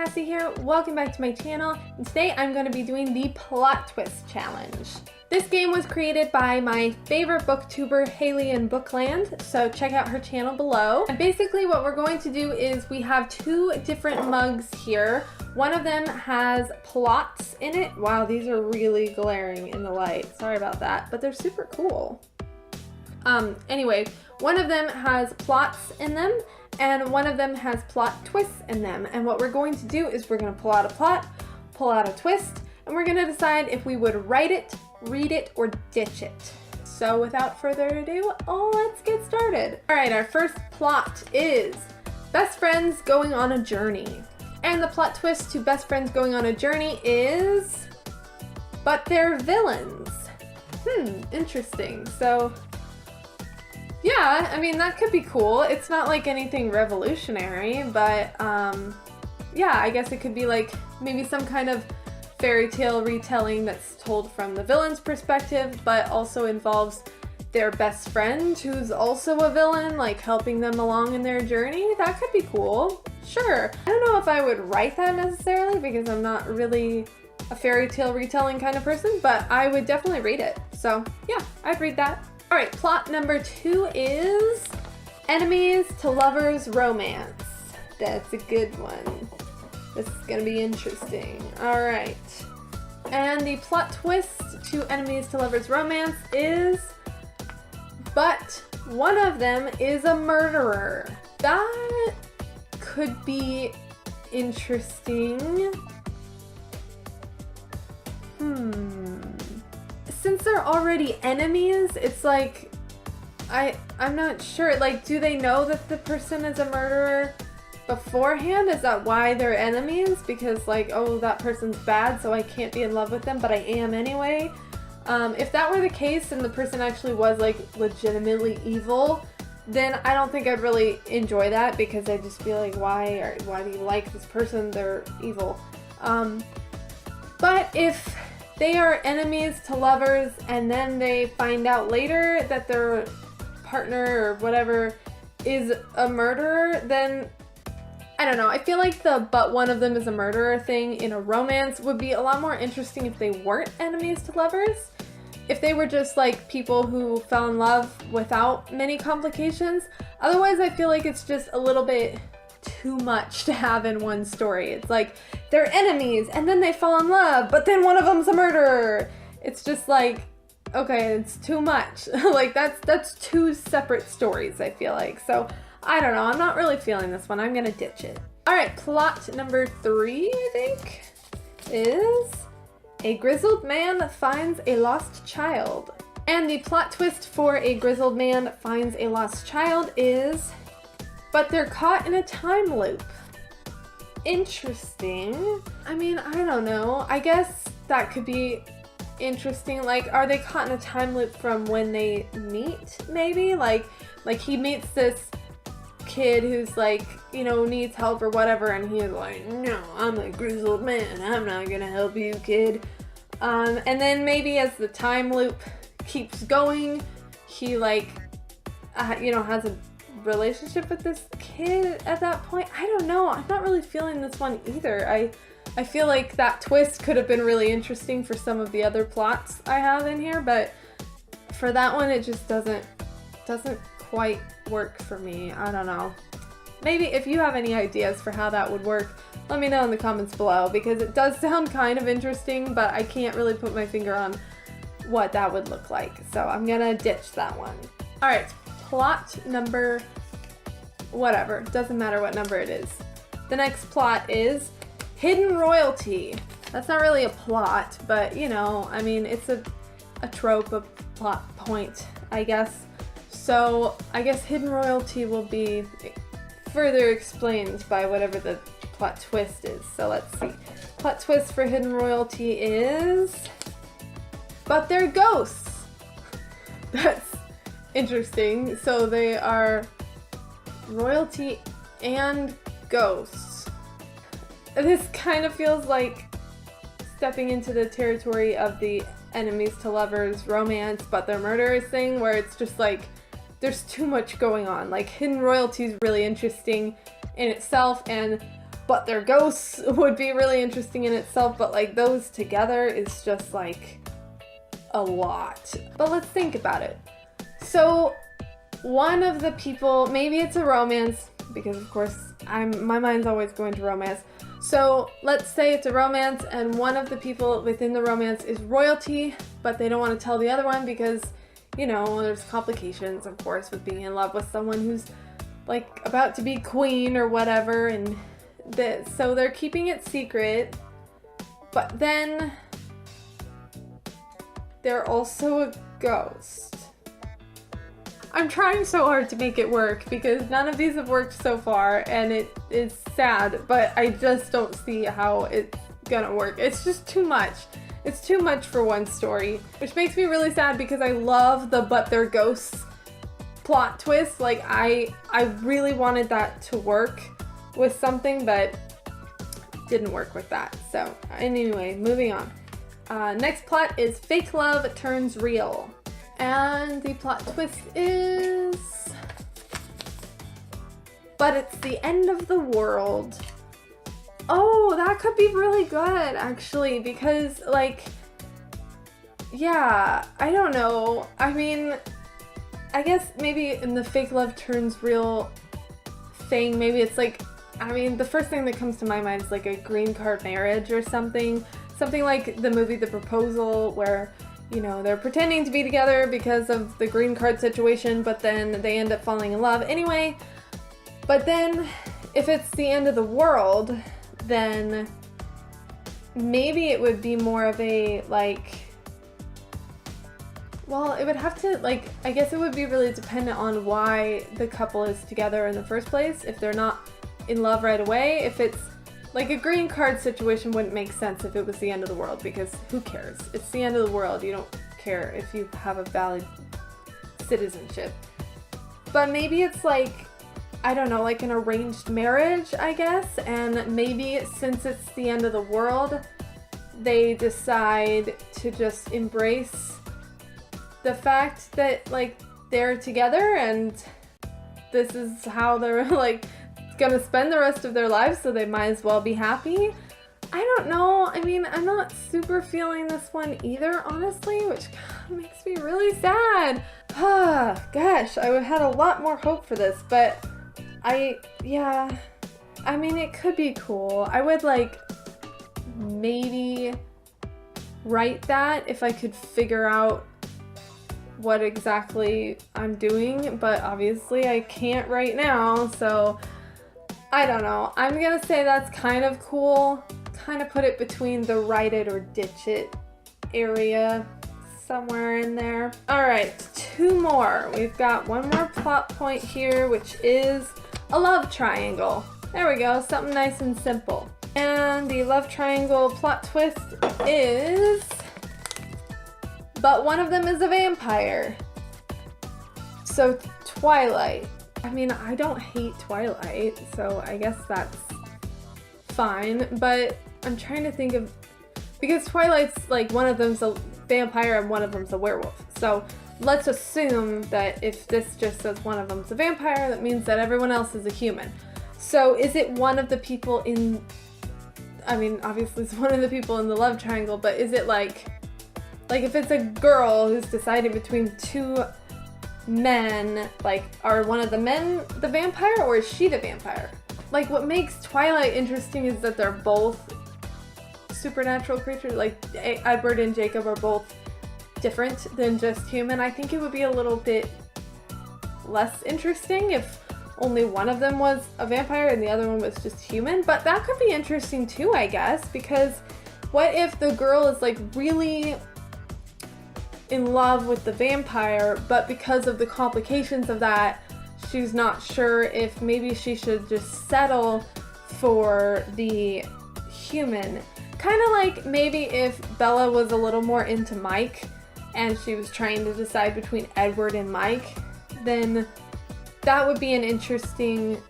Cassie here. Welcome back to my channel. And today I'm going to be doing the plot twist challenge. This game was created by my favorite booktuber, Haley in Bookland, so check out her channel below. And basically what we're going to do is we have two different mugs here. One of them has plots in it. Wow, these are really glaring in the light. Sorry about that, but they're super cool. Anyway, one of them has plots in them, and one of them has plot twists in them. And what we're going to do is we're going to pull out a plot, pull out a twist, and we're going to decide if we would write it, read it, or ditch it. So without further ado, let's get started. All right, our first plot is best friends going on a journey. And the plot twist to best friends going on a journey is, but they're villains. Interesting. So yeah, I mean, that could be cool. It's not like anything revolutionary, but yeah, I guess it could be like maybe some kind of fairy tale retelling that's told from the villain's perspective, but also involves their best friend who's also a villain, like helping them along in their journey. That could be cool. Sure. I don't know if I would write that necessarily because I'm not really a fairy tale retelling kind of person, but I would definitely read it. So yeah, I'd read that. All right, plot number 2 is enemies to lovers romance. That's a good one. This is gonna be interesting. All right. And the plot twist to enemies to lovers romance is, but one of them is a murderer. That could be interesting. Since they're already enemies, it's like, I'm not sure. Like, do they know that the person is a murderer beforehand? Is that why they're enemies? Because like, oh, that person's bad, so I can't be in love with them, but I am anyway. If that were the case and the person actually was like legitimately evil, then I don't think I'd really enjoy that because I'd just be like, why do you like this person? They're evil. But if they are enemies to lovers and then they find out later that their partner or whatever is a murderer, then I don't know. I feel like the but one of them is a murderer thing in a romance would be a lot more interesting if they weren't enemies to lovers. If they were just like people who fell in love without many complications. Otherwise, I feel like it's just a little bit too much to have in one story. It's like they're enemies and then they fall in love, but then one of them's a murderer. It's just like, okay, it's too much. Like that's two separate stories, I feel like. So I don't know, I'm not really feeling this one. I'm gonna ditch it. All right, plot number 3, I think, is a grizzled man finds a lost child. And the plot twist for a grizzled man finds a lost child is, but they're caught in a time loop. Interesting. I mean, I don't know. I guess that could be interesting. Like, are they caught in a time loop from when they meet, maybe? Like he meets this kid who's like, you know, needs help or whatever, and he's like, no, I'm a grizzled man. I'm not gonna help you, kid. And then maybe as the time loop keeps going, he like, you know, has a relationship with this kid at that point. I don't know. I'm not really feeling this one either. I feel like that twist could have been really interesting for some of the other plots I have in here, but for that one it just doesn't quite work for me. I don't know. Maybe if you have any ideas for how that would work, let me know in the comments below, because it does sound kind of interesting, but I can't really put my finger on what that would look like. So I'm gonna ditch that one. All right, plot number whatever, doesn't matter what number it is. The next plot is hidden royalty. That's not really a plot, but you know, I mean, it's a trope, a plot point, I guess. So I guess hidden royalty will be further explained by whatever the plot twist is. So let's see. Plot twist for hidden royalty is, but they're ghosts. That's interesting. So they are royalty and ghosts. This kind of feels like stepping into the territory of the enemies to lovers romance, but they're murderers thing, where it's just like there's too much going on. Like, hidden royalty is really interesting in itself, and but they're ghosts would be really interesting in itself, but like those together is just like a lot. But let's think about it. So one of the people, maybe it's a romance, because of course my mind's always going to romance. So let's say it's a romance and one of the people within the romance is royalty, but they don't want to tell the other one because, you know, there's complications, of course, with being in love with someone who's like about to be queen or whatever, and so they're keeping it secret, but then they're also a ghost. I'm trying so hard to make it work because none of these have worked so far, and it is sad, but I just don't see how it's gonna work. It's just too much. It's too much for one story, which makes me really sad because I love the but they're ghosts plot twist. Like I really wanted that to work with something, but didn't work with that. So anyway, moving on. Next plot is fake love turns real. And the plot twist is, but it's the end of the world. Oh, that could be really good actually, because like, yeah, I don't know. I mean, I guess maybe in the fake love turns real thing, maybe it's like, I mean, the first thing that comes to my mind is like a green card marriage or something like the movie The Proposal, where, you know, they're pretending to be together because of the green card situation, but then they end up falling in love anyway. But then if it's the end of the world, then maybe it would be more of a like, well, it would have to, like, I guess it would be really dependent on why the couple is together in the first place. If they're not in love right away, if it's like a green card situation wouldn't make sense if it was the end of the world, because who cares? It's the end of the world. You don't care if you have a valid citizenship. But maybe it's like, I don't know, like an arranged marriage, I guess, and maybe since it's the end of the world, they decide to just embrace the fact that like they're together and this is how they're like gonna spend the rest of their lives, so they might as well be happy. I don't know. I mean, I'm not super feeling this one either, honestly, which kind of makes me really sad. Gosh, I had a lot more hope for this, but yeah, I mean, it could be cool. I would like maybe write that if I could figure out what exactly I'm doing, but obviously I can't right now, so I don't know. I'm gonna say that's kind of cool. Kind of put it between the write it or ditch it area, somewhere in there. Alright, two more. We've got one more plot point here, which is a love triangle. There we go, something nice and simple. And the love triangle plot twist is, but one of them is a vampire. So Twilight. I mean, I don't hate Twilight, so I guess that's fine, but I'm trying to think of, because Twilight's like one of them's a vampire and one of them's a werewolf. So let's assume that if this just says one of them's a vampire, that means that everyone else is a human. So is it one of the people in, I mean, obviously it's one of the people in the love triangle, but is it like if it's a girl who's deciding between two men, like, are one of the men the vampire or is she the vampire? Like, what makes Twilight interesting is that they're both supernatural creatures. Like, Edward and Jacob are both different than just human. I think it would be a little bit less interesting if only one of them was a vampire and the other one was just human, but that could be interesting too, I guess, because what if the girl is like really in love with the vampire, but because of the complications of that, she's not sure if maybe she should just settle for the human. Kind of like maybe if Bella was a little more into Mike and she was trying to decide between Edward and Mike, then that would be an interesting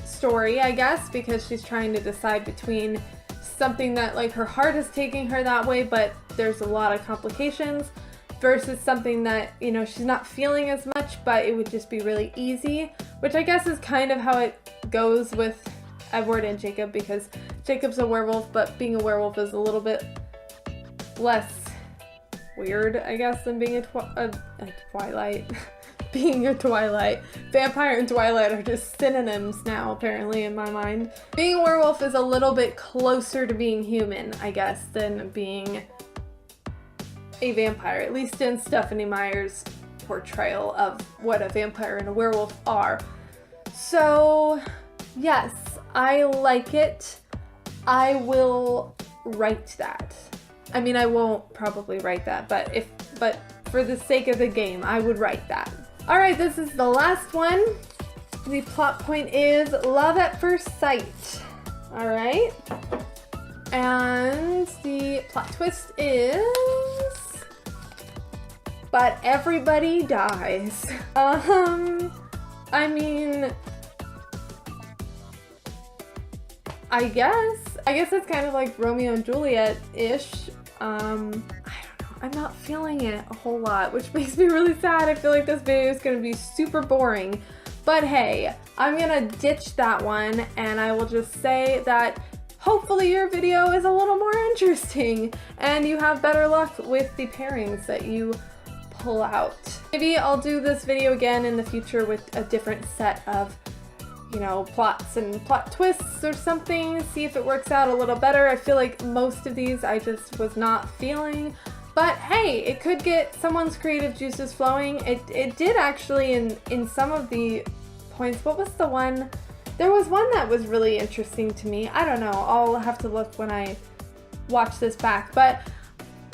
story, I guess, because she's trying to decide between something that like her heart is taking her that way, but there's a lot of complications, versus something that, you know, she's not feeling as much, but it would just be really easy, which I guess is kind of how it goes with Edward and Jacob because Jacob's a werewolf, but being a werewolf is a little bit less weird, I guess, than being a Twilight. Being a Twilight. Vampire and Twilight are just synonyms now, apparently, in my mind. Being a werewolf is a little bit closer to being human, I guess, than being a vampire, at least in Stephenie Meyer's portrayal of what a vampire and a werewolf are. So, yes, I like it. I will write that. I mean, I won't probably write that, but for the sake of the game, I would write that. All right, this is the last one. The plot point is love at first sight. All right. And the plot twist is, but everybody dies. I mean, I guess it's kind of like Romeo and Juliet-ish. I don't know. I'm not feeling it a whole lot, which makes me really sad. I feel like this video is going to be super boring. But hey, I'm going to ditch that one, and I will just say that hopefully your video is a little more interesting and you have better luck with the pairings that you pull out. Maybe I'll do this video again in the future with a different set of, you know, plots and plot twists or something, see if it works out a little better. I feel like most of these I just was not feeling. But hey, it could get someone's creative juices flowing. It did actually in some of the points. What was the one? There was one that was really interesting to me. I don't know. I'll have to look when I watch this back. But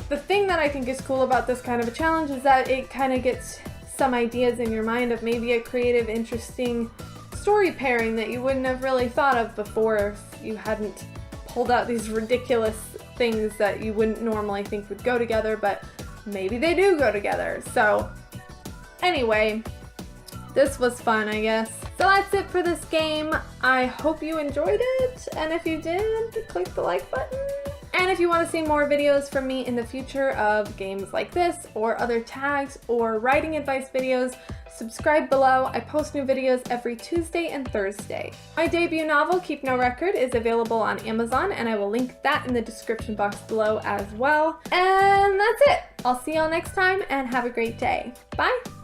the thing that I think is cool about this kind of a challenge is that it kind of gets some ideas in your mind of maybe a creative, interesting story pairing that you wouldn't have really thought of before if you hadn't pulled out these ridiculous things that you wouldn't normally think would go together, but maybe they do go together. So anyway, this was fun, I guess. So that's it for this game. I hope you enjoyed it, and if you did, click the like button. And if you want to see more videos from me in the future of games like this or other tags or writing advice videos, subscribe below. I post new videos every Tuesday and Thursday. My debut novel, Keep No Record, is available on Amazon, and I will link that in the description box below as well. And that's it. I'll see y'all next time, and have a great day. Bye!